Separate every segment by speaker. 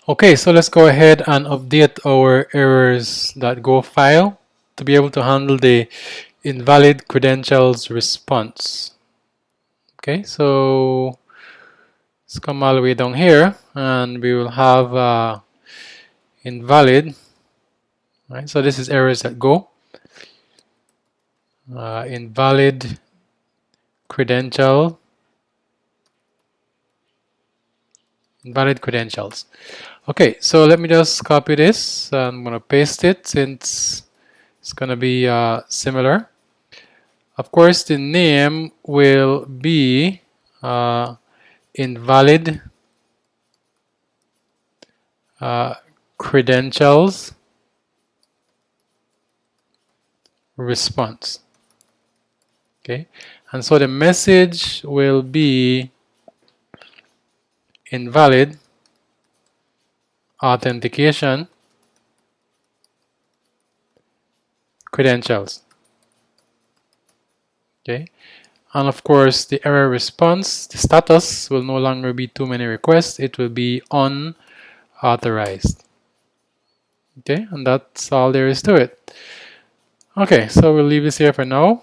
Speaker 1: Okay, so let's go ahead and update our errors.go file to be able to handle the invalid credentials response. Okay, so let's come all the way down here and we will have invalid. Right, so this is errors.go. Invalid credential, invalid credentials. Okay, so let me just copy this. I'm going to paste it since it's going to be similar. Of course, the name will be invalid credentials response. Okay, and so the message will be invalid authentication credentials. Okay, and of course the error response, the status will no longer be too many requests, it will be unauthorized. Okay, and that's all there is to it. Okay, so we'll leave this here for now.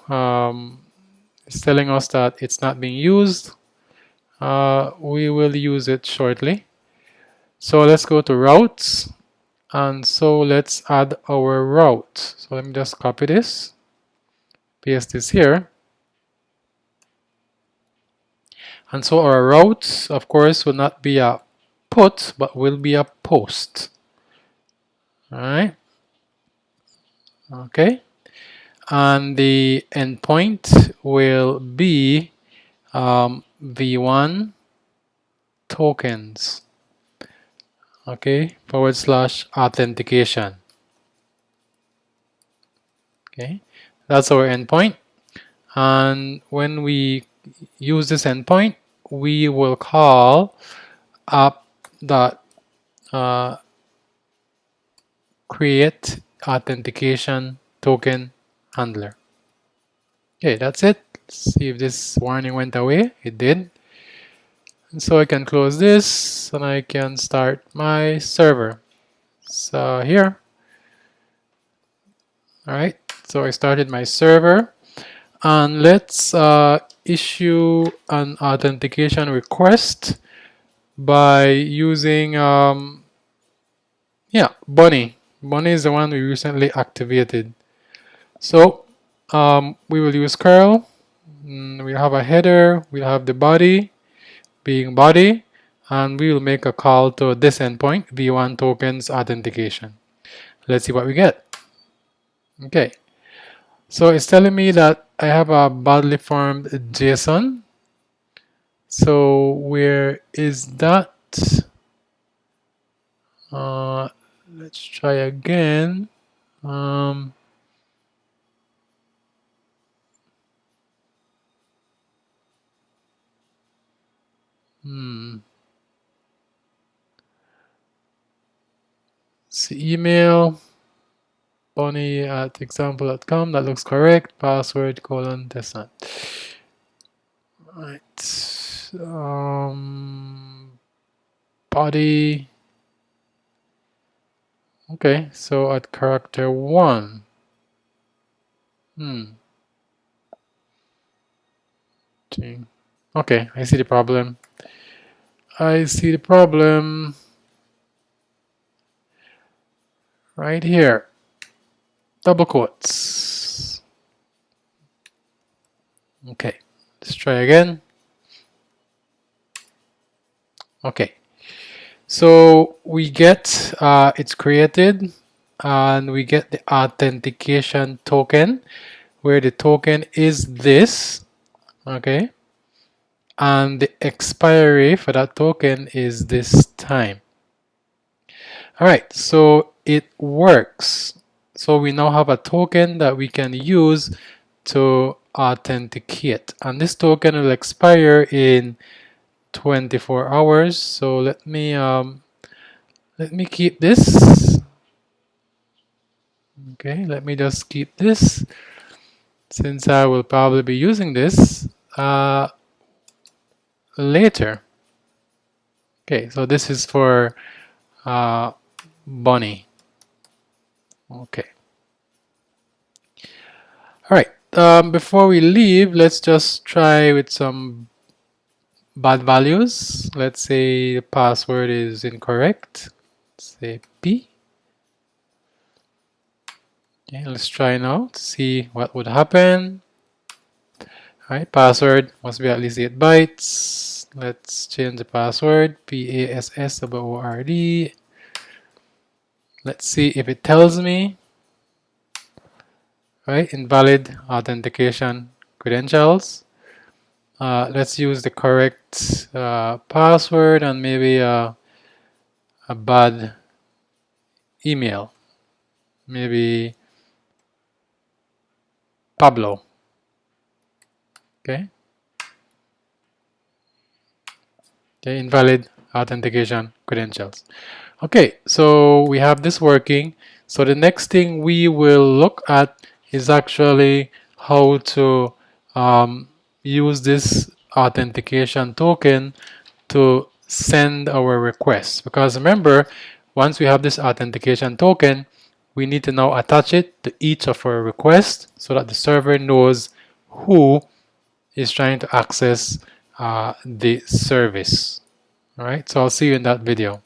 Speaker 1: It's telling us that it's not being used. We will use it shortly. So let's go to routes, and so let's add our route. So let me just copy this, paste this here. And so our routes, of course, will not be a put, but will be a post. All right. Okay. And the endpoint will be v1 tokens. Okay. / authentication. Okay. That's our endpoint. And when we use this endpoint, we will call app.create authentication token handler. Okay, that's it. Let's see if this warning went away. It did. And so I can close this and I can start my server. So here. All right. So I started my server. And let's issue an authentication request by using Bunny. Bunny is the one we recently activated. So we will use curl. We'll have a header. We'll have the body being body, and we will make a call to this endpoint, v1 tokens authentication. Let's see what we get. Okay. So it's telling me that I have a badly formed JSON. So where is that? Let's try again. See email. Bonnie@example.com. That looks correct. Password : testnet. Right. Body. Okay, so at character 1. Okay, I see the problem. I see the problem right here. Double quotes. Okay, let's try again. Okay, so we get it's created and we get the authentication token where the token is this. Okay, and the expiry for that token is this time. All right, so it works. So we now have a token that we can use to authenticate, and this token will expire in 24 hours. So let me keep this. Okay, let me just keep this since I will probably be using this later. Okay, so this is for Bunny. Okay. All right. Before we leave, let's just try with some bad values. Let's say the password is incorrect. Let's say P. Okay, let's try now to see what would happen. All right, password must be at least 8 bytes. Let's change the password, PASSWORD. Let's see if it tells me. All right, invalid authentication credentials. Let's use the correct password and maybe a bad email. Maybe Pablo. Okay. Okay, invalid authentication credentials. Okay, so we have this working. So the next thing we will look at is actually how to use this authentication token to send our requests. Because remember, once we have this authentication token, we need to now attach it to each of our requests so that the server knows who is trying to access the service. All right, so I'll see you in that video.